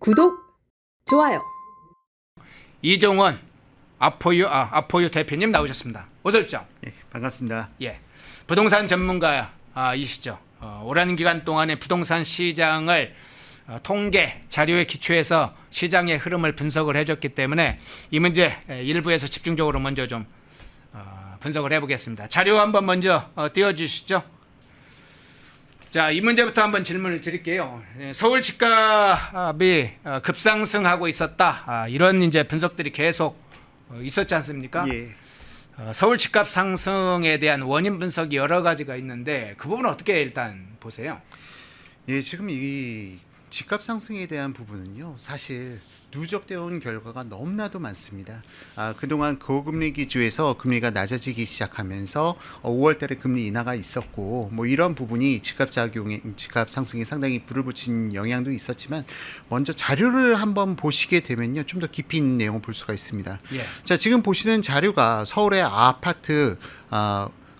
구독, 좋아요. 이종원 아포유 대표님 나오셨습니다. 어서 오십시오. 예, 반갑습니다. 예, 부동산 전문가이시죠. 오랜 기간 동안의 부동산 시장을 통계 자료에 기초해서 시장의 흐름을 분석을 해줬기 때문에 이 문제 일부에서 집중적으로 먼저 좀 분석을 해보겠습니다. 자료 한번 먼저 띄워주시죠. 자, 이 문제부터 한번 질문을 드릴게요. 서울 집값이 급상승하고 있었다. 이런 이제 분석들이 계속 있었지 않습니까? 예. 서울 집값 상승에 대한 원인 분석이 여러 가지가 있는데 그 부분은 어떻게 일단 보세요? 예, 지금 이 집값 상승에 대한 부분은요, 사실 누적되어 온 결과가 너무나도 많습니다. 그동안 고금리 기조에서 금리가 낮아지기 시작하면서 5월달에 금리 인하가 있었고, 뭐 이런 부분이 집값 상승에 상당히 불을 붙인 영향도 있었지만, 먼저 자료를 한번 보시게 되면요, 좀 더 깊이 있는 내용을 볼 수가 있습니다. 예. 자, 지금 보시는 자료가 서울의 아파트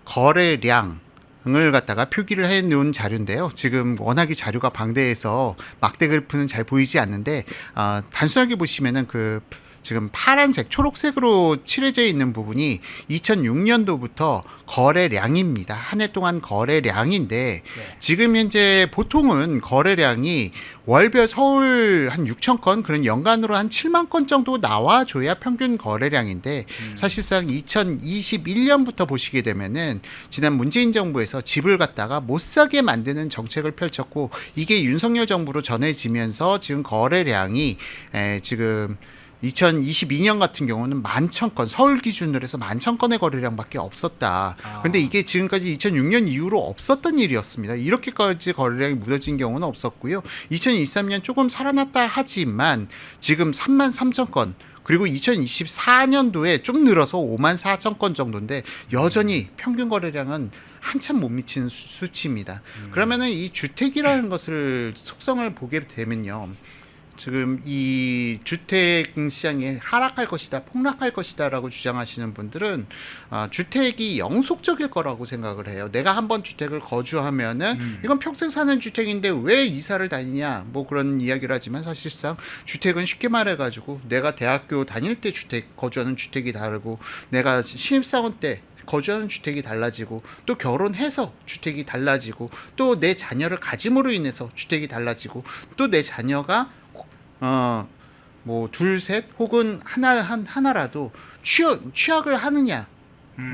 거래량 을 갖다가 표기를 해 놓은 자료인데요. 지금 워낙에 자료가 방대해서 막대 그래프는 잘 보이지 않는데 단순하게 보시면은 지금 파란색, 초록색으로 칠해져 있는 부분이 2006년도부터 거래량입니다. 한 해 동안 거래량인데 지금 현재 보통은 거래량이 월별 서울 한 6천 건, 그런 연간으로 한 7만 건 정도 나와줘야 평균 거래량인데 사실상 2021년부터 보시게 되면은 지난 문재인 정부에서 집을 갖다가 못 사게 만드는 정책을 펼쳤고, 이게 윤석열 정부로 전해지면서 지금 거래량이 지금 2022년 같은 경우는 11,000건, 서울 기준으로 해서 11,000건의 거래량밖에 없었다. 그런데 이게 지금까지 2006년 이후로 없었던 일이었습니다. 이렇게까지 거래량이 묻어진 경우는 없었고요. 2023년 조금 살아났다 하지만 지금 33,000건, 그리고 2024년도에 좀 늘어서 54,000건 정도인데 여전히 평균 거래량은 한참 못 미치는 수치입니다. 그러면은 이 주택이라는 것을 속성을 보게 되면요, 지금 이 주택 시장이 하락할 것이다, 폭락할 것이다라고 주장하시는 분들은 주택이 영속적일 거라고 생각을 해요. 내가 한번 주택을 거주하면은 이건 평생 사는 주택인데 왜 이사를 다니냐, 뭐 그런 이야기를 하지만 사실상 주택은 쉽게 말해가지고 내가 대학교 다닐 때 거주하는 주택이 다르고, 내가 신입사원 때 거주하는 주택이 달라지고, 또 결혼해서 주택이 달라지고, 또 내 자녀를 가짐으로 인해서 주택이 달라지고, 또 내 자녀가 뭐 둘, 셋 혹은 하나라도 취학을 하느냐,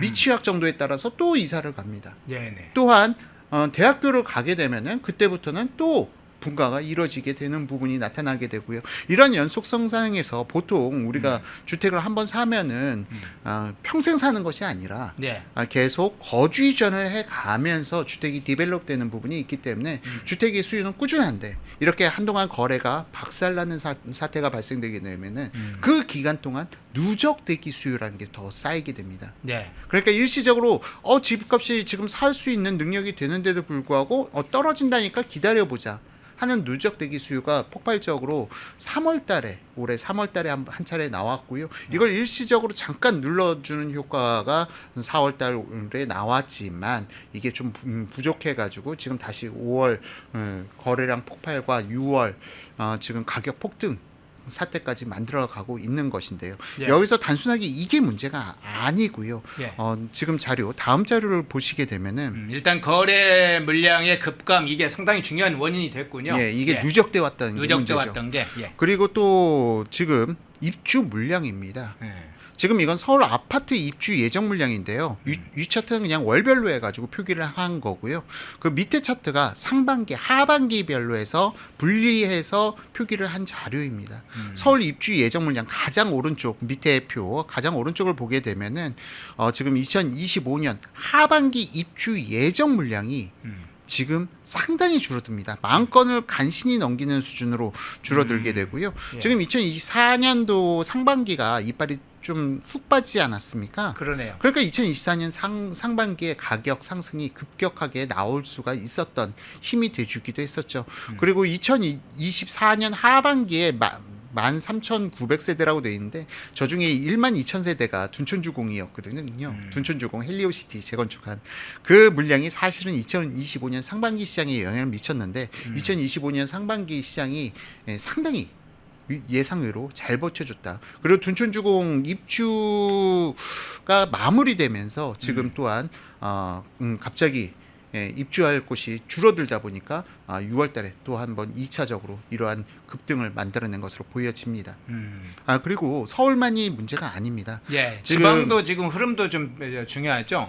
미취학 정도에 따라서 또 이사를 갑니다. 네네. 또한 대학교를 가게 되면은 그때부터는 또 분가가 이루어지게 되는 부분이 나타나게 되고요. 이런 연속성상에서 보통 우리가 주택을 한번 사면은 평생 사는 것이 아니라 네. 계속 거주 이전을 해가면서 주택이 디벨롭되는 부분이 있기 때문에 주택의 수요는 꾸준한데, 이렇게 한동안 거래가 박살나는 사태가 발생되게 되면은 그 기간 동안 누적 대기 수요라는 게 더 쌓이게 됩니다. 네. 그러니까 일시적으로 집값이 지금 살 수 있는 능력이 되는데도 불구하고 떨어진다니까 기다려보자 하는 누적 대기 수요가 폭발적으로 올해 3월 달에 한 차례 나왔고요. 이걸 일시적으로 잠깐 눌러주는 효과가 4월 달에 나왔지만 이게 좀 부족해가지고 지금 다시 5월 거래량 폭발과 6월 지금 가격 폭등 사태까지 만들어가고 있는 것인데요. 예. 여기서 단순하게 이게 문제가 아니고요. 예. 지금 다음 자료를 보시게 되면은 일단 거래 물량의 급감, 이게 상당히 중요한 원인이 됐군요. 예, 이게 누적돼 왔다는 게 누적돼 문제죠. 왔던 게. 예. 그리고 또 지금 입주 물량입니다. 예. 지금 이건 서울 아파트 입주 예정 물량인데요. 이 차트는 그냥 월별로 해가지고 표기를 한 거고요. 그 밑에 차트가 상반기, 하반기별로 해서 분리해서 표기를 한 자료입니다. 서울 입주 예정 물량 가장 오른쪽 밑에 표, 가장 오른쪽을 보게 되면은 지금 2025년 하반기 입주 예정 물량이 지금 상당히 줄어듭니다. 10,000건을 간신히 넘기는 수준으로 줄어들게 되고요. 예. 지금 2024년도 상반기가 이빨이 좀 훅 빠지지 않았습니까? 그러네요. 그러니까 2024년 상반기에 가격 상승이 급격하게 나올 수가 있었던 힘이 돼주기도 했었죠. 그리고 2024년 하반기에 13,900세대라고 되어 있는데 저 중에 12,000세대가 둔촌주공이었거든요. 둔촌주공 헬리오시티 재건축한 그 물량이 사실은 2025년 상반기 시장에 영향을 미쳤는데 2025년 상반기 시장이 상당히 예상외로 잘 버텨줬다. 그리고 둔촌주공 입주가 마무리되면서 지금 또한 갑자기 입주할 곳이 줄어들다 보니까 6월달에 또 한번 2차적으로 이러한 급등을 만들어낸 것으로 보여집니다. 그리고 서울만이 문제가 아닙니다. 예, 지방도 지금 흐름도 좀 중요하죠.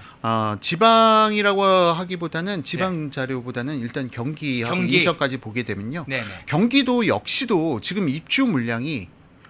지방이라고 하기보다는 지방 자료보다는 일단 경기하고 경기. 인천까지 보게 되면요. 네네. 경기도 역시도 지금 입주 물량이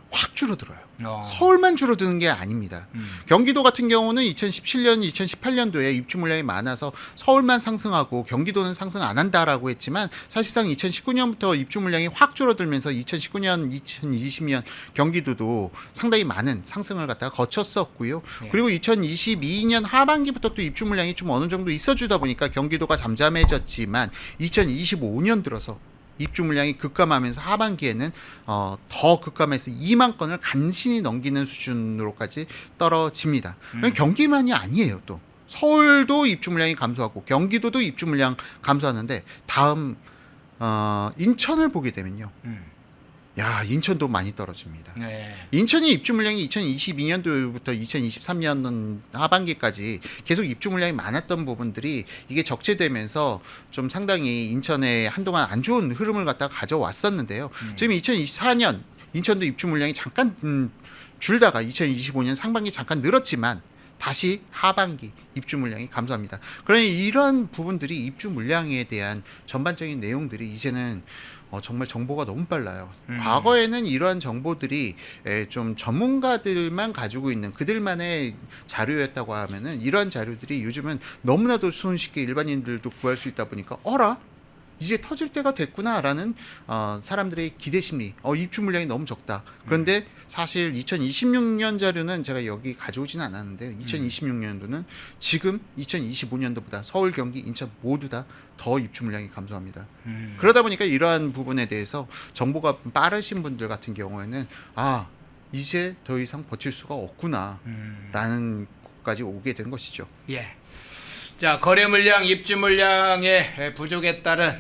확 줄어들어요. 어. 서울만 줄어드는 게 아닙니다. 경기도 같은 경우는 2017년, 2018년도에 입주 물량이 많아서 서울만 상승하고 경기도는 상승 안 한다라고 했지만 사실상 2019년부터 입주 물량이 확 줄어들면서 2019년, 2020년 경기도도 상당히 많은 상승을 갖다가 거쳤었고요. 네. 그리고 2022년 하반기부터 또 입주 물량이 좀 어느 정도 있어주다 보니까 경기도가 잠잠해졌지만 2025년 들어서 입주 물량이 급감하면서 하반기에는 더 급감해서 2만 건을 간신히 넘기는 수준으로까지 떨어집니다. 경기만이 아니에요. 또 서울도 입주 물량이 감소하고 경기도도 입주 물량 감소하는데 다음 인천을 보게 되면요. 야, 인천도 많이 떨어집니다. 네. 인천이 입주 물량이 2022년도부터 2023년 하반기까지 계속 입주 물량이 많았던 부분들이 이게 적재되면서 좀 상당히 인천에 한동안 안 좋은 흐름을 갖다가 가져왔었는데요. 지금 2024년 인천도 입주 물량이 잠깐 줄다가 2025년 상반기 잠깐 늘었지만 다시 하반기 입주 물량이 감소합니다. 그러니 이러한 부분들이 입주 물량에 대한 전반적인 내용들이 이제는 정말 정보가 너무 빨라요. 과거에는 이러한 정보들이 좀 전문가들만 가지고 있는 그들만의 자료였다고 하면은 이러한 자료들이 요즘은 너무나도 손쉽게 일반인들도 구할 수 있다 보니까 어라? 이제 터질 때가 됐구나라는 사람들의 기대 심리. 입주 물량이 너무 적다. 그런데 사실 2026년 자료는 제가 여기 가져오진 않았는데요. 2026년도는 지금 2025년도보다 서울, 경기, 인천 모두 다 더 입주 물량이 감소합니다. 그러다 보니까 이러한 부분에 대해서 정보가 빠르신 분들 같은 경우에는 이제 더 이상 버틸 수가 없구나라는 것까지 오게 된 것이죠. 예. 자, 거래 물량, 입주 물량의 부족에 따른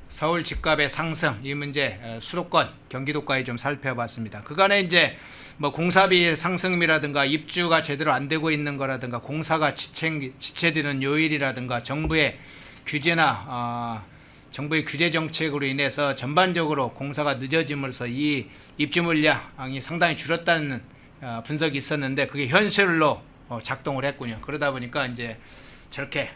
서울 집값의 상승 이 문제 수도권, 경기도까지 좀 살펴봤습니다. 그간에 이제 뭐 공사비 상승이라든가 입주가 제대로 안 되고 있는 거라든가 공사가 지체되는 요일이라든가 정부의 규제나 정부의 규제 정책으로 인해서 전반적으로 공사가 늦어짐으로써 이 입주 물량이 상당히 줄었다는 분석이 있었는데 그게 현실로 작동을 했군요. 그러다 보니까 이제 저렇게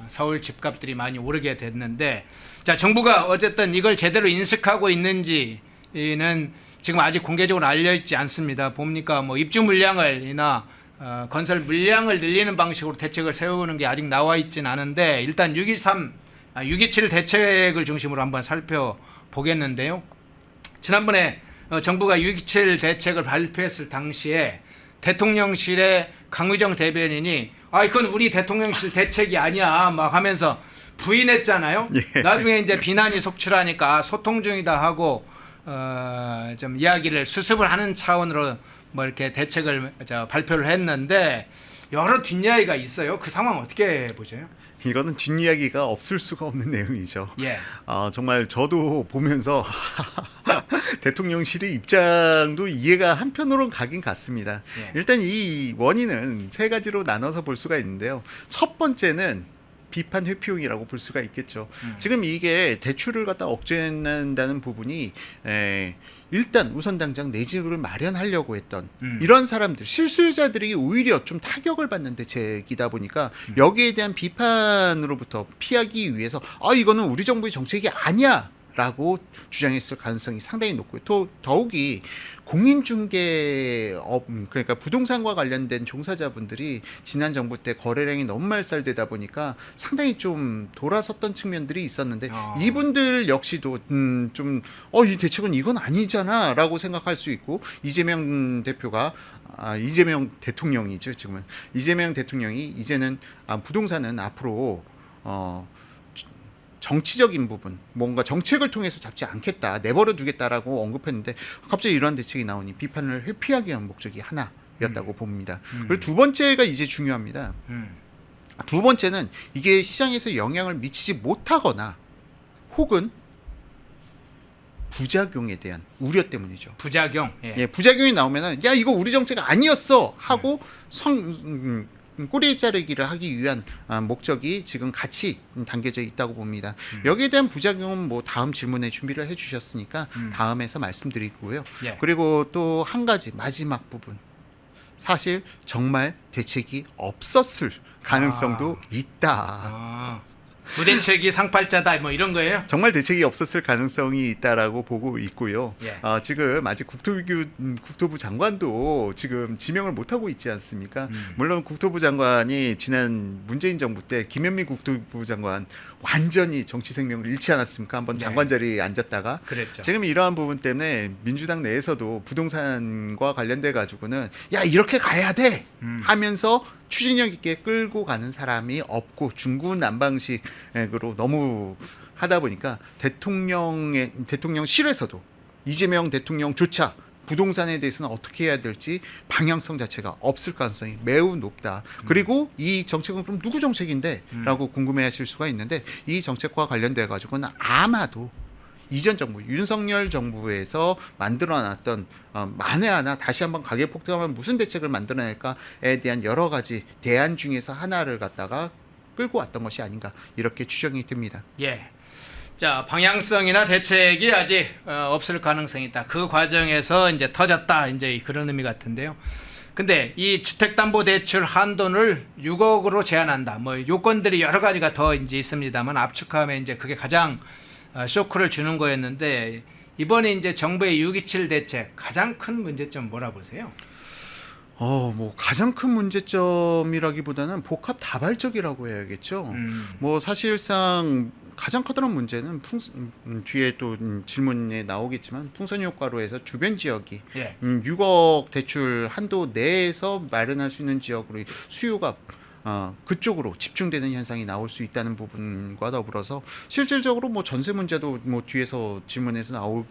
서울 집값들이 많이 오르게 됐는데, 자, 정부가 어쨌든 이걸 제대로 인식하고 있는지는 지금 아직 공개적으로 알려있지 않습니다. 봅니까 뭐 입주 물량을이나 건설 물량을 늘리는 방식으로 대책을 세우는 게 아직 나와 있지는 않은데 일단 627 대책을 중심으로 한번 살펴보겠는데요. 지난번에 정부가 627 대책을 발표했을 당시에 대통령실의 강의정 대변인이 이건 우리 대통령실 대책이 아니야 막 하면서 부인했잖아요. 예. 나중에 이제 비난이 속출하니까 소통 중이다 하고 좀 이야기를 수습을 하는 차원으로 뭐 이렇게 대책을 발표를 했는데 여러 뒷이야기가 있어요. 그 상황 어떻게 보세요? 이거는 뒷이야기가 없을 수가 없는 내용이죠. 예. 정말 저도 보면서 대통령실의 입장도 이해가 한편으로는 가긴 갔습니다. 예. 일단 이 원인은 세 가지로 나눠서 볼 수가 있는데요. 첫 번째는 비판 회피용이라고 볼 수가 있겠죠. 지금 이게 대출을 갖다 억제한다는 부분이 일단 우선 당장 내 집을 마련하려고 했던 이런 사람들, 실수요자들이 오히려 좀 타격을 받는 대책이다 보니까 여기에 대한 비판으로부터 피하기 위해서 이거는 우리 정부의 정책이 아니야 라고 주장했을 가능성이 상당히 높고요. 또 더욱이 공인중개업, 그러니까 부동산과 관련된 종사자분들이 지난 정부 때 거래량이 너무 말살되다 보니까 상당히 좀 돌아섰던 측면들이 있었는데 이분들 역시도 이 대책은 이건 아니잖아 라고 생각할 수 있고, 이재명 대표가 이재명 대통령이죠. 지금은 이재명 대통령이 이제는 부동산은 앞으로 정치적인 부분, 뭔가 정책을 통해서 잡지 않겠다, 내버려 두겠다라고 언급했는데 갑자기 이런 대책이 나오니 비판을 회피하기 위한 목적이 하나였다고 봅니다. 그리고 두 번째가 이제 중요합니다. 두 번째는 이게 시장에서 영향을 미치지 못하거나 혹은 부작용에 대한 우려 때문이죠. 부작용. 예. 예, 부작용이 나오면은 야 이거 우리 정책 아니었어 하고 꼬리에 자르기를 하기 위한 목적이 지금 같이 담겨져 있다고 봅니다. 여기에 대한 부작용은 뭐 다음 질문에 준비를 해주셨으니까 다음에서 말씀드리고요. 예. 그리고 또 한 가지 마지막 부분, 사실 정말 대책이 없었을 가능성도 있다. 무대책이 상팔자다 뭐 이런 거예요? 정말 대책이 없었을 가능성이 있다라고 보고 있고요. 예. 지금 아직 국토부 장관도 지금 지명을 못 하고 있지 않습니까? 물론 국토부 장관이 지난 문재인 정부 때 김현미 국토부 장관 완전히 정치 생명을 잃지 않았습니까? 한번 네. 장관 자리에 앉았다가 그랬죠. 지금 이러한 부분 때문에 민주당 내에서도 부동산과 관련돼 가지고는 야 이렇게 가야 돼 하면서 추진력 있게 끌고 가는 사람이 없고 중구난방식으로 너무 하다 보니까 대통령실에서도 이재명 대통령조차 부동산에 대해서는 어떻게 해야 될지 방향성 자체가 없을 가능성이 매우 높다. 그리고 이 정책은 그럼 누구 정책인데? 라고 궁금해하실 수가 있는데 이 정책과 관련돼 가지고는 아마도 이전 정부 윤석열 정부에서 만들어놨던 만에 하나 다시 한번 가계 폭등하면 무슨 대책을 만들어낼까에 대한 여러 가지 대안 중에서 하나를 갖다가 끌고 왔던 것이 아닌가 이렇게 추정이 됩니다. 예. 자, 방향성이나 대책이 아직 없을 가능성이 있다. 그 과정에서 이제 터졌다. 이제 그런 의미 같은데요. 근데 이 주택담보대출 한도를 6억으로 제한한다. 뭐 요건들이 여러 가지가 더 이제 있습니다만 압축하면 이제 그게 가장 쇼크를 주는 거였는데 이번에 이제 정부의 6.27 대책 가장 큰 문제점 뭐라 보세요? 뭐 가장 큰 문제점이라기보다는 복합 다발적이라고 해야겠죠. 뭐 사실상 가장 커다란 문제는 뒤에 또 질문에 나오겠지만 풍선 효과로 해서 주변 지역이 예. 6억 대출 한도 내에서 마련할 수 있는 지역으로 수요가 그쪽으로 집중되는 현상이 나올 수 있다는 부분과 더불어서 실질적으로 뭐 전세 문제도 뭐 뒤에서 질문에서 나올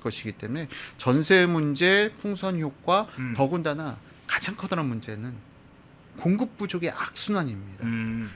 것이기 때문에 전세 문제, 풍선 효과, 더군다나 가장 커다란 문제는 공급 부족의 악순환입니다.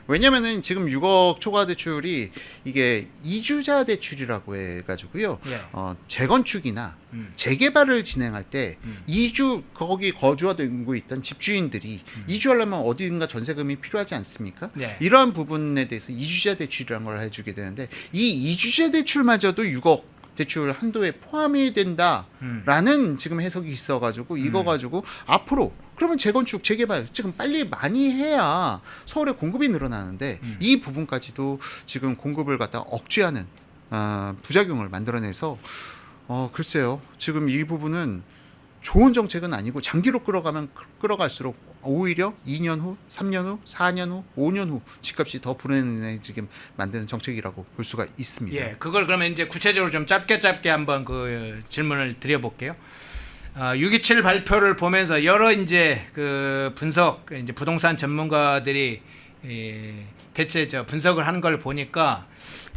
왜냐면은 지금 6억 초과 대출이 이게 이주자 대출이라고 해가지고요. 예. 재건축이나 재개발을 진행할 때 이주 거기 거주하고 있던 집주인들이 이주하려면 어디든가 전세금이 필요하지 않습니까? 예. 이러한 부분에 대해서 이주자 대출이라는 걸 해주게 되는데 이 이주자 대출마저도 6억 대출 한도에 포함이 된다라는 지금 해석이 있어가지고 이거 가지고 앞으로 그러면 재건축, 재개발 지금 빨리 많이 해야 서울의 공급이 늘어나는데 이 부분까지도 지금 공급을 갖다 억제하는 부작용을 만들어내서 글쎄요. 지금 이 부분은 좋은 정책은 아니고 장기로 끌어갈수록 오히려 2년 후, 3년 후, 4년 후, 5년 후 집값이 더 불안해지게 만드는 정책이라고 볼 수가 있습니다. 예, 그걸 그러면 이제 구체적으로 좀 짧게 한번 그 질문을 드려볼게요. 6.27 발표를 보면서 여러 이제 그 분석, 이제 부동산 전문가들이 대체 분석을 하는 걸 보니까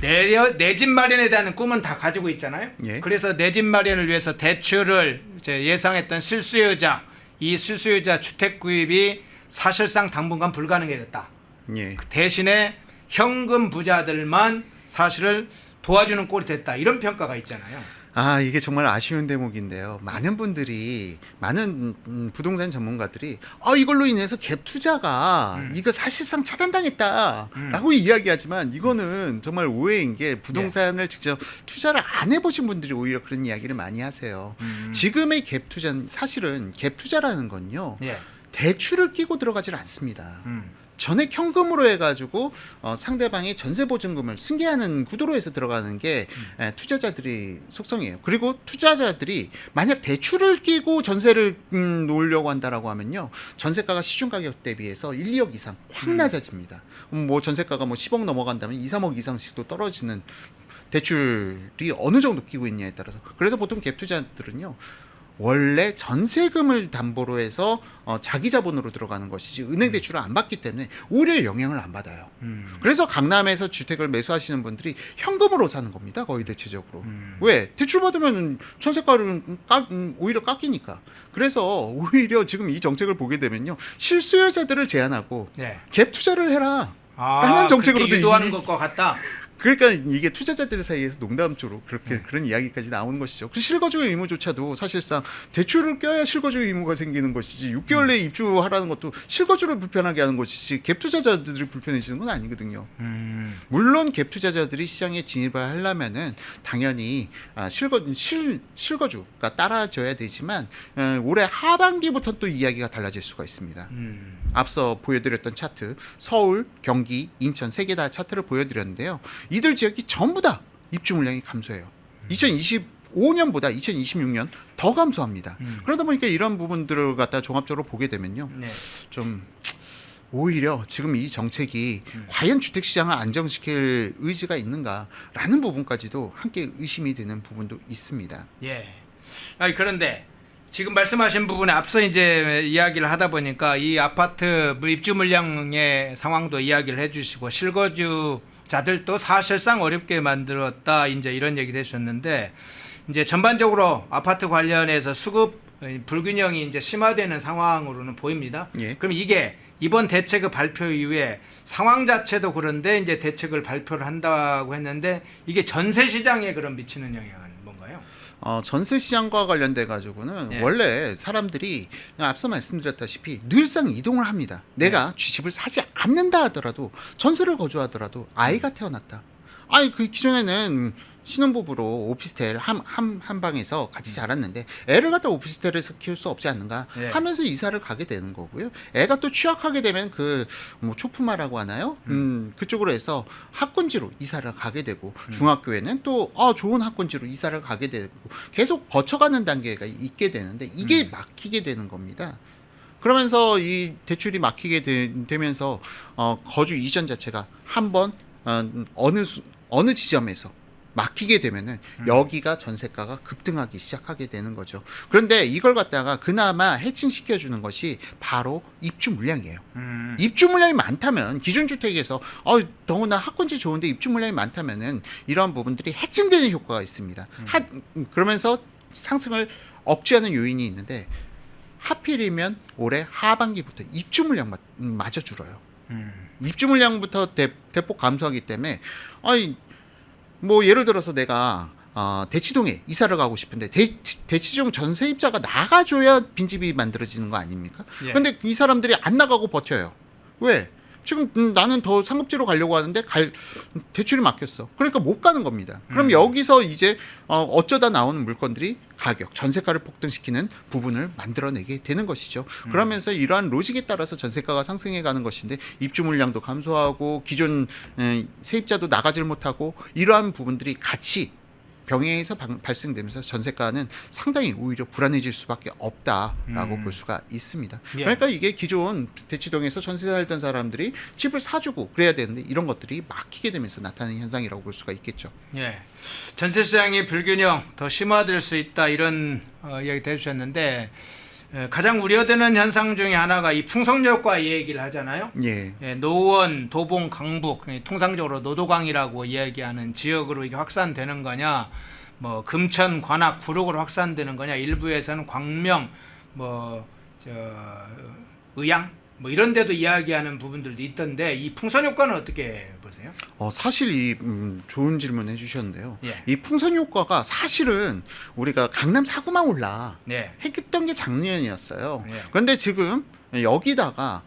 내 집 마련에 대한 꿈은 다 가지고 있잖아요. 예. 그래서 내 집 마련을 위해서 대출을 예상했던 실수요자, 이 실수요자 주택 구입이 사실상 당분간 불가능해졌다. 예. 대신에 현금 부자들만 사실을 도와주는 꼴이 됐다. 이런 평가가 있잖아요. 이게 정말 아쉬운 대목인데요. 많은 분들이, 많은 부동산 전문가들이 이걸로 인해서 갭 투자가 이거 사실상 차단당했다라고 이야기하지만 이거는 정말 오해인 게 부동산을 직접 투자를 안 해보신 분들이 오히려 그런 이야기를 많이 하세요. 지금의 갭 투자는 사실은 갭 투자라는 건요. 예. 대출을 끼고 들어가질 않습니다. 전액 현금으로 해가지고 상대방의 전세 보증금을 승계하는 구도로 해서 들어가는 게 투자자들이 속성이에요. 그리고 투자자들이 만약 대출을 끼고 전세를 놓으려고 한다라고 하면요, 전세가가 시중 가격 대비해서 1, 2억 이상 확 낮아집니다. 뭐 전세가가 뭐 10억 넘어간다면 2, 3억 이상씩도 떨어지는 대출이 어느 정도 끼고 있냐에 따라서. 그래서 보통 갭 투자들은요, 원래 전세금을 담보로 해서 자기 자본으로 들어가는 것이지 은행 대출을 안 받기 때문에 오히려 영향을 안 받아요. 그래서 강남에서 주택을 매수하시는 분들이 현금으로 사는 겁니다. 거의 대체적으로. 왜? 대출 받으면 전세가를 오히려 깎이니까. 그래서 오히려 지금 이 정책을 보게 되면요, 실수요자들을 제한하고 예. 갭 투자를 해라 하는 정책으로도 유도하는 것과 같다. 그러니까 이게 투자자들 사이에서 농담조로 그렇게 그런 이야기까지 나오는 것이죠. 그 실거주 의무조차도 사실상 대출을 껴야 실거주 의무가 생기는 것이지 6개월 내에 입주하라는 것도 실거주를 불편하게 하는 것이지 갭 투자자들이 불편해지는 건 아니거든요. 물론 갭 투자자들이 시장에 진입을 하려면은 당연히 실거주가 따라줘야 되지만 올해 하반기부터 또 이야기가 달라질 수가 있습니다. 앞서 보여드렸던 차트 서울, 경기, 인천 세 개 다 차트를 보여드렸는데요. 이들 지역이 전부 다 입주 물량이 감소해요. 2025년보다 2026년 더 감소합니다. 그러다 보니까 이런 부분들을 갖다 종합적으로 보게 되면요. 네. 좀 오히려 지금 이 정책이 과연 주택시장을 안정시킬 의지가 있는가라는 부분까지도 함께 의심이 되는 부분도 있습니다. 예. 아니 그런데 지금 말씀하신 부분에 앞서 이제 이야기를 하다 보니까 이 아파트 입주 물량의 상황도 이야기를 해주시고 실거주자들도 사실상 어렵게 만들었다 이제 이런 얘기를 해주셨는데 이제 전반적으로 아파트 관련해서 수급 불균형이 이제 심화되는 상황으로는 보입니다. 예. 그럼 이게 이번 대책의 발표 이후에 상황 자체도 그런데 이제 대책을 발표를 한다고 했는데 이게 전세 시장에 그럼 미치는 영향은 뭔가요? 전세 시장과 관련돼 가지고는 예. 원래 사람들이 그냥 앞서 말씀드렸다시피 늘상 이동을 합니다. 내가 집을 사지 않는다 하더라도 전세를 거주하더라도 아이가 태어났다. 아니 그 기존에는 신혼부부로 오피스텔 한 방에서 같이 자랐는데 애를 갖다 오피스텔에서 키울 수 없지 않는가 예. 하면서 이사를 가게 되는 거고요. 애가 또 취학하게 되면 그 뭐 초품화라고 하나요? 그쪽으로 해서 학군지로 이사를 가게 되고 중학교에는 또 좋은 학군지로 이사를 가게 되고 계속 거쳐가는 단계가 있게 되는데 이게 막히게 되는 겁니다. 그러면서 이 대출이 막히게 되면서 거주 이전 자체가 한번 어느 지점에서 막히게 되면은 여기가 전세가가 급등하기 시작하게 되는 거죠. 그런데 이걸 갖다가 그나마 해칭시켜 주는 것이 바로 입주 물량이에요. 입주 물량이 많다면 기존 주택에서 더구나 학군지 좋은데 입주 물량이 많다면은 이러한 부분들이 해칭되는 효과가 있습니다. 그러면서 상승을 억제하는 요인이 있는데 하필이면 올해 하반기부터 입주 물량마저 줄어요. 입주 물량부터 대폭 감소하기 때문에 뭐 예를 들어서 내가 대치동에 이사를 가고 싶은데 대치동 전세입자가 나가줘야 빈집이 만들어지는 거 아닙니까? 예. 근데 이 사람들이 안 나가고 버텨요. 왜? 지금 나는 더 상급지로 가려고 하는데 대출이 막혔어. 그러니까 못 가는 겁니다. 그럼 여기서 이제 어쩌다 나오는 물건들이 가격, 전세가를 폭등시키는 부분을 만들어내게 되는 것이죠. 그러면서 이러한 로직에 따라서 전세가가 상승해 가는 것인데 입주 물량도 감소하고 기존 세입자도 나가질 못하고 이러한 부분들이 같이 병행해서 발생되면서 전세가는 상당히 오히려 불안해질 수밖에 없다라고 볼 수가 있습니다. 예. 그러니까 이게 기존 대치동에서 전세 살던 사람들이 집을 사주고 그래야 되는데 이런 것들이 막히게 되면서 나타나는 현상이라고 볼 수가 있겠죠. 예. 전세 시장의 불균형 더 심화될 수 있다 이런 이야기 해주셨는데 가장 우려되는 현상 중에 하나가 이 풍속효과 얘기를 하잖아요. 예. 예, 노원, 도봉, 강북 통상적으로 노도강이라고 이야기하는 지역으로 이게 확산되는 거냐, 뭐 금천, 관악, 구록으로 확산되는 거냐, 일부에서는 광명, 의양 뭐 이런 데도 이야기하는 부분들도 있던데 이 풍선 효과는 어떻게 보세요? 사실 이 좋은 질문 해주셨는데요. 예. 이 풍선 효과가 사실은 우리가 강남 사구만 올라 네. 했던 게 작년이었어요. 예. 그런데 지금 여기다가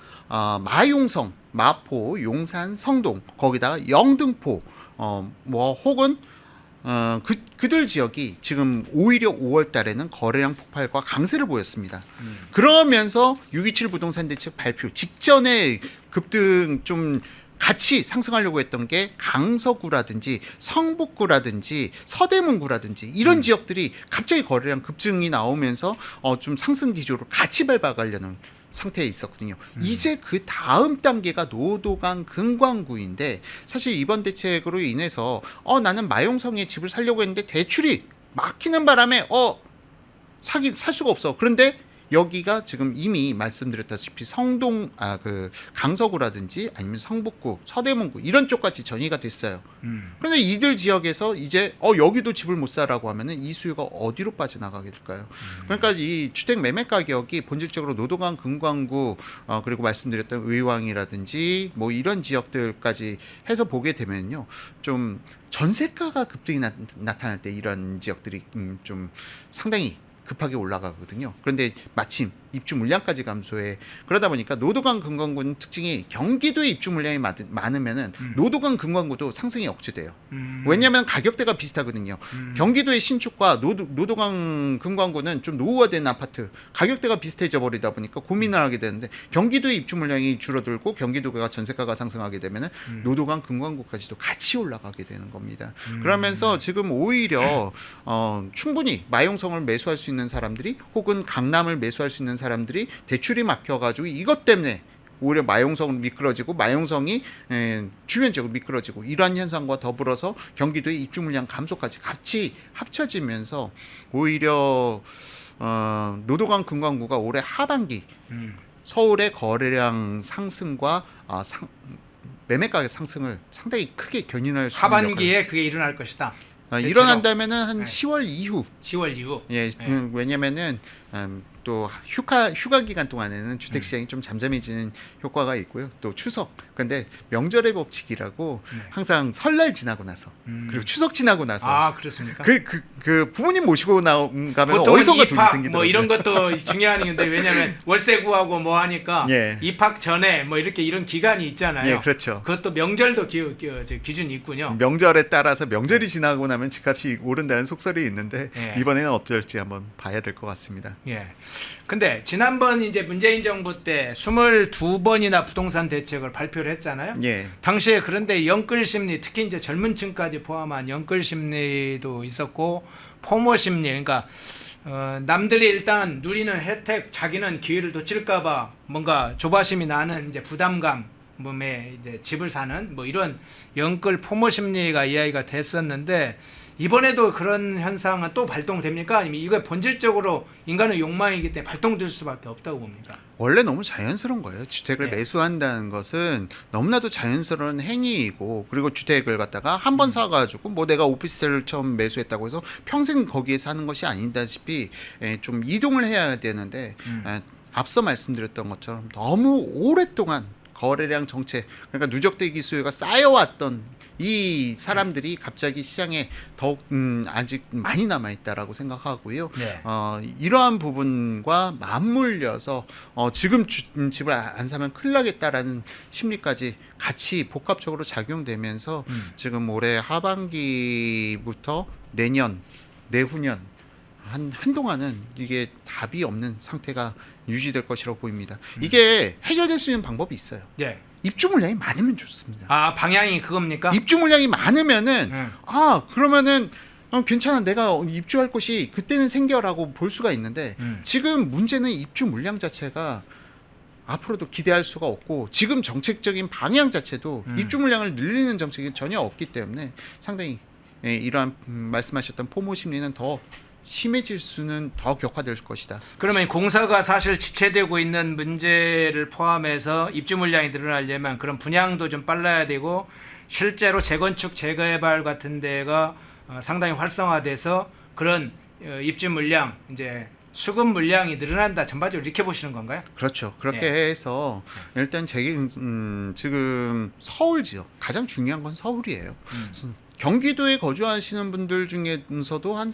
마용성, 마포, 용산, 성동 거기다가 영등포 혹은 그들 지역이 지금 오히려 5월 달에는 거래량 폭발과 강세를 보였습니다. 그러면서 627 부동산 대책 발표 직전에 급등 좀 같이 상승하려고 했던 게 강서구라든지 성북구라든지 서대문구라든지 이런 지역들이 갑자기 거래량 급증이 나오면서 좀 상승 기조로 같이 밟아가려는 상태에 있었거든요. 이제 그 다음 단계가 노도강 금광구인데 사실 이번 대책으로 인해서 나는 마용성에 집을 살려고 했는데 대출이 막히는 바람에 살 수가 없어. 그런데 여기가 지금 이미 말씀드렸다시피 성동 그 강서구라든지 아니면 성북구, 서대문구 이런 쪽까지 전이가 됐어요. 그런데 이들 지역에서 이제 여기도 집을 못 사라고 하면은 이 수요가 어디로 빠져나가게 될까요? 그러니까 이 주택 매매 가격이 본질적으로 노도강 금관구 그리고 말씀드렸던 의왕이라든지 뭐 이런 지역들까지 해서 보게 되면요, 좀 전세가가 급등이 나타날 때 이런 지역들이 좀 상당히 급하게 올라가거든요. 그런데 마침 입주 물량까지 감소해. 그러다 보니까 노도강 금관구는 특징이 경기도에 입주 물량이 많으면은 노도강 금관구도 상승이 억제돼요. 왜냐하면 가격대가 비슷하거든요. 경기도의 신축과 노도강 금관구는 좀 노후화된 아파트 가격대가 비슷해져 버리다 보니까 고민을 하게 되는데, 경기도의 입주 물량이 줄어들고 경기도가 전세가가 상승하게 되면은 노도강 금관구까지도 같이 올라가게 되는 겁니다. 그러면서 지금 오히려 충분히 마용성을 매수할 수 있는 사람들이 혹은 강남을 매수할 수 있는 사람들이 대출이 막혀가지고 이것 때문에 오히려 마용성은 미끄러지고 마용성이 주변적으로 미끄러지고, 이러한 현상과 더불어서 경기도의 입주 물량 감소까지 같이 합쳐지면서 오히려 노도강 금관구가 올해 하반기 서울의 거래량 상승과 매매 가격 상승을 상당히 크게 견인할 수 있는 하반기에 그게 일어날 것이다. 일어난다면은 한 10월 이후. 10월 이후. 예, 왜냐면은 또 휴가 기간 동안에는 주택 시장이 좀 잠잠해지는 효과가 있고요. 또 추석. 근데 명절의 법칙이라고 항상 설날 지나고 나서 그리고 추석 지나고 나서. 아, 그렇습니까? 그 부모님 모시고 가면 보통은 어디선가 돈이 입학 생기더라고요. 뭐 이런 것도 중요한 건데, 왜냐하면 월세 구하고 뭐 하니까 예. 입학 전에 뭐 이렇게 이런 기간이 있잖아요. 예, 그렇죠. 그것도 명절도 기준이 있군요. 명절에 따라서 명절이 지나고 나면 집값이 오른다는 속설이 있는데 예. 이번에는 어떨지 한번 봐야 될 것 같습니다. 예. 근데 지난번 이제 문재인 정부 때 22번이나 부동산 대책을 발표를 했잖아요. 예. 당시에 그런데 영끌 심리, 특히 이제 젊은 층까지 포함한 영끌 심리도 있었고 포모 심리, 그러니까 남들이 일단 누리는 혜택, 자기는 기회를 놓칠까봐 뭔가 조바심이 나는 이제 부담감, 몸에 이제 집을 사는 뭐 이런 영끌 포모 심리가 이야기가 됐었는데, 이번에도 그런 현상은 또 발동됩니까? 아니면 이거 본질적으로 인간의 욕망이기 때문에 발동될 수밖에 없다고 봅니까? 원래 너무 자연스러운 거예요. 주택을 예. 매수한다는 것은 너무나도 자연스러운 행위이고, 그리고 주택을 갖다가 한 번 사가지고 뭐 내가 오피스텔을 처음 매수했다고 해서 평생 거기에 사는 것이 아니다시피 좀 이동을 해야 되는데 앞서 말씀드렸던 것처럼 너무 오랫동안 거래량 정체, 그러니까 누적대기 수요가 쌓여왔던 이 사람들이 갑자기 시장에 더욱 아직 많이 남아있다라고 생각하고요. 네. 이러한 부분과 맞물려서 지금 집을 안 사면 큰일 나겠다라는 심리까지 같이 복합적으로 작용되면서 지금 올해 하반기부터 내년, 내후년 한동안은 이게 답이 없는 상태가 유지될 것이라고 보입니다. 이게 해결될 수 있는 방법이 있어요. 예. 입주 물량이 많으면 좋습니다. 아, 방향이 그겁니까? 입주 물량이 많으면은 그러면은 괜찮아, 내가 입주할 곳이 그때는 생겨라고 볼 수가 있는데 지금 문제는 입주 물량 자체가 앞으로도 기대할 수가 없고, 지금 정책적인 방향 자체도 입주 물량을 늘리는 정책이 전혀 없기 때문에 상당히 이러한 말씀하셨던 포모 심리는 더 심해질 수는 더 격화될 것이다. 그러면 공사가 사실 지체되고 있는 문제를 포함해서 입주 물량이 늘어나려면 그런 분양도 좀 빨라야 되고, 실제로 재건축, 재개발 같은 데가 상당히 활성화돼서 그런 입주 물량, 이제 수급 물량이 늘어난다, 전반적으로 이렇게 보시는 건가요? 그렇죠. 그렇게 해서 일단 지금 서울 지역 가장 중요한 건 서울이에요. 경기도에 거주하시는 분들 중에서도 한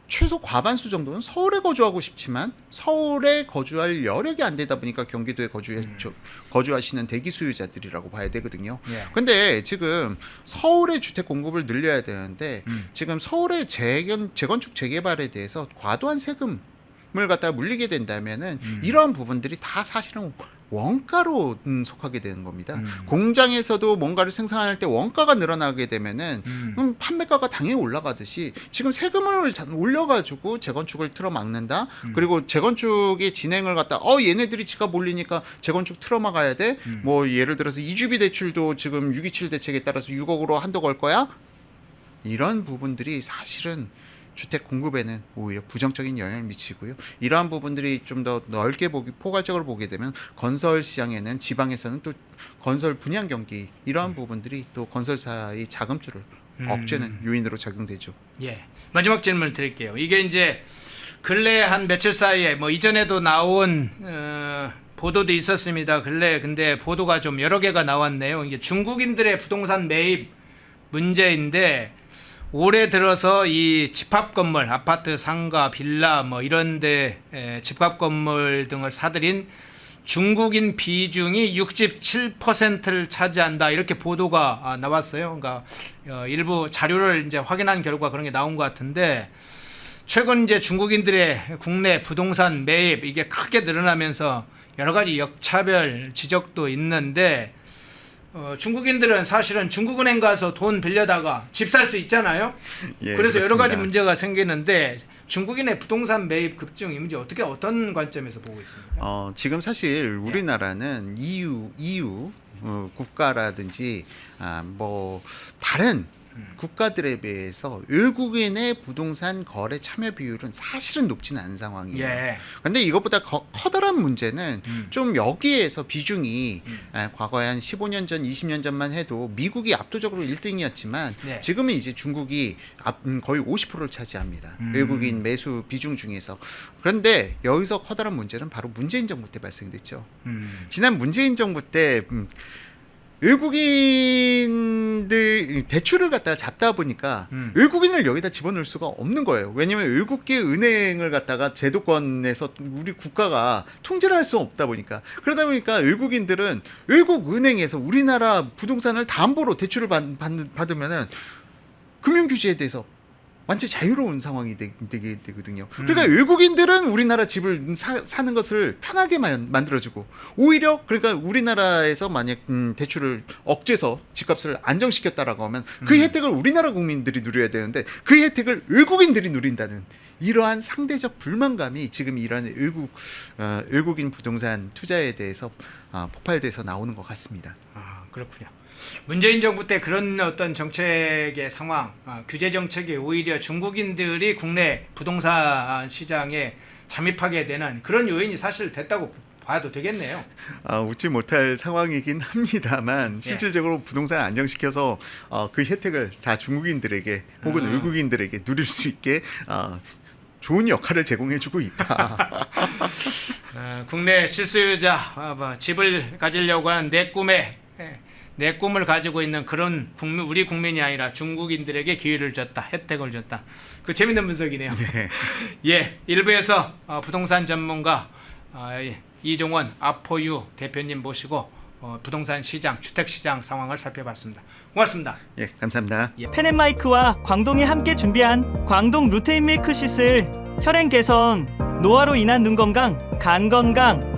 최소 과반수 정도는 서울에 거주하고 싶지만 서울에 거주할 여력이 안 되다 보니까 경기도에 거주하시는 대기 수요자들이라고 봐야 되거든요. 근데 지금 서울의 주택 공급을 늘려야 되는데 지금 서울의 재건축 재개발에 대해서 과도한 세금을 갖다가 물리게 된다면은 이러한 부분들이 다 사실은 원가로 속하게 되는 겁니다. 공장에서도 뭔가를 생산할 때 원가가 늘어나게 되면은 판매가가 당연히 올라가듯이 지금 세금을 올려가지고 재건축을 틀어막는다. 그리고 재건축의 진행을 갖다 얘네들이 지갑 올리니까 재건축 틀어막아야 돼. 뭐 예를 들어서 이주비 대출도 지금 627 대책에 따라서 6억으로 한도 걸 거야. 이런 부분들이 사실은 주택 공급에는 오히려 부정적인 영향을 미치고요. 이러한 부분들이 좀 더 넓게 포괄적으로 보게 되면 건설 시장에는 지방에서는 또 건설 분양 경기 이러한 부분들이 또 건설사의 자금줄을 억제는 요인으로 작용되죠. 예. 마지막 질문을 드릴게요. 이게 이제 근래 한 며칠 사이에 뭐 이전에도 나온 보도도 있었습니다. 근데 보도가 좀 여러 개가 나왔네요. 이게 중국인들의 부동산 매입 문제인데 올해 들어서 이 집합 건물, 아파트, 상가, 빌라 뭐 이런데 집합 건물 등을 사들인 중국인 비중이 67%를 차지한다 이렇게 보도가 나왔어요. 그러니까 일부 자료를 이제 확인한 결과 그런 게 나온 것 같은데 최근 이제 중국인들의 국내 부동산 매입 이게 크게 늘어나면서 여러 가지 역차별 지적도 있는데 중국인들은 사실은 중국은행 가서 돈 빌려다가 집 살 수 있잖아요. 예, 그래서 여러 가지 그렇습니다. 문제가 생기는데 중국인의 부동산 매입 급증 이 문제 어떤 관점에서 보고 있습니까? 지금 사실 우리나라는 EU 국가라든지 뭐 다른 국가들에 비해서 외국인의 부동산 거래 참여 비율은 사실은 높지는 않은 상황이에요. 예. 근데 이것보다 커다란 문제는 좀 여기에서 비중이 과거에 한 15년 전, 20년 전만 해도 미국이 압도적으로 1등이었지만 네. 지금은 이제 중국이 거의 50%를 차지합니다. 외국인 매수 비중 중에서. 그런데 여기서 커다란 문제는 바로 문재인 정부 때 발생됐죠. 지난 문재인 정부 때 외국인들 대출을 갖다가 잡다 보니까 외국인을 여기다 집어넣을 수가 없는 거예요. 왜냐하면 외국계 은행을 갖다가 제도권에서 우리 국가가 통제를 할 수 없다 보니까 그러다 보니까 외국인들은 외국 은행에서 우리나라 부동산을 담보로 대출을 받으면은 금융 규제에 대해서 완전 자유로운 상황이 되게 되거든요. 그러니까 외국인들은 우리나라 집을 사는 것을 편하게 만들어주고 오히려 그러니까 우리나라에서 만약 대출을 억제해서 집값을 안정시켰다라고 하면 그 혜택을 우리나라 국민들이 누려야 되는데 그 혜택을 외국인들이 누린다는 이러한 상대적 불만감이 지금 이러한 외국인 부동산 투자에 대해서 폭발돼서 나오는 것 같습니다. 아, 그렇군요. 문재인 정부 때 그런 어떤 정책의 상황, 규제 정책이 오히려 중국인들이 국내 부동산 시장에 잠입하게 되는 그런 요인이 사실 됐다고 봐도 되겠네요. 웃지 못할 상황이긴 합니다만 실질적으로 부동산 안정시켜서 그 혜택을 다 중국인들에게 혹은 외국인들에게 누릴 수 있게 좋은 역할을 제공해주고 있다. 국내 실소유자 집을 가지려고 하는 내 꿈을 가지고 있는 그런 우리 국민이 아니라 중국인들에게 기회를 줬다, 혜택을 줬다. 그 재밌는 분석이네요. 네. 예, 일부에서 부동산 전문가 이종원 아포유 대표님 모시고 부동산 시장, 주택 시장 상황을 살펴봤습니다. 고맙습니다. 예, 감사합니다. 펜앤마이크와 광동이 함께 준비한 광동 루테인 밀크시슬 혈행 개선, 노화로 인한 눈 건강, 간 건강.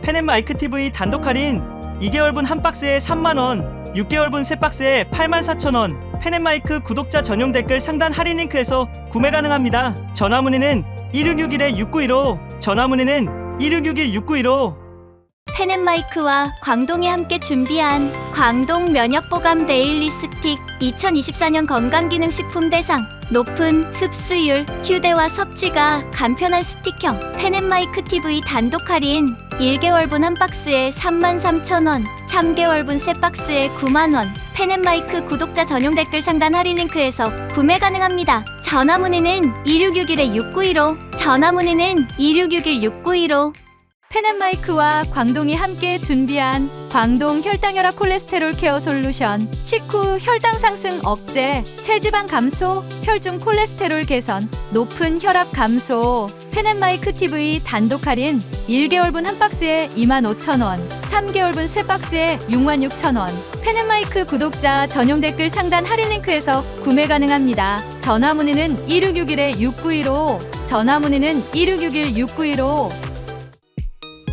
펜앤마이크 TV 단독 할인 2개월분 한 박스에 3만원, 6개월분 세 박스에 84,000원. 펜앤마이크 구독자 전용 댓글 상단 할인 링크에서 구매 가능합니다. 전화 문의는 1661-6915, 전화 문의는 1661-6915. 펜앤마이크와 광동이 함께 준비한 광동 면역보감 데일리 스틱 2024년 건강기능식품 대상 높은 흡수율, 휴대와 섭취가 간편한 스틱형 펜앤마이크 TV 단독 할인 1개월분 한 박스에 33,000원, 3개월분 세 박스에 9만원. 펜앤마이크 구독자 전용 댓글 상단 할인 링크에서 구매 가능합니다. 전화 문의는 2661-6915, 전화 문의는 2661-6915. 펜앤마이크와 광동이 함께 준비한 광동 혈당혈압 콜레스테롤 케어 솔루션 식후 혈당 상승 억제, 체지방 감소, 혈중 콜레스테롤 개선, 높은 혈압 감소. 펜앤마이크 TV 단독 할인 1개월분 한 박스에 25,000원, 3개월분 세 박스에 66,000원. 펜앤마이크 구독자 전용 댓글 상단 할인 링크에서 구매 가능합니다. 전화 문의는 1661-6915, 전화 문의는 1661-6915.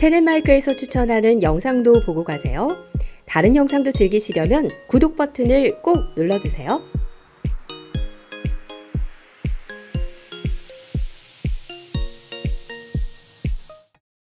펜앤마이크에서 추천하는 영상도 보고 가세요. 다른 영상도 즐기시려면 구독 버튼을 꼭 눌러주세요.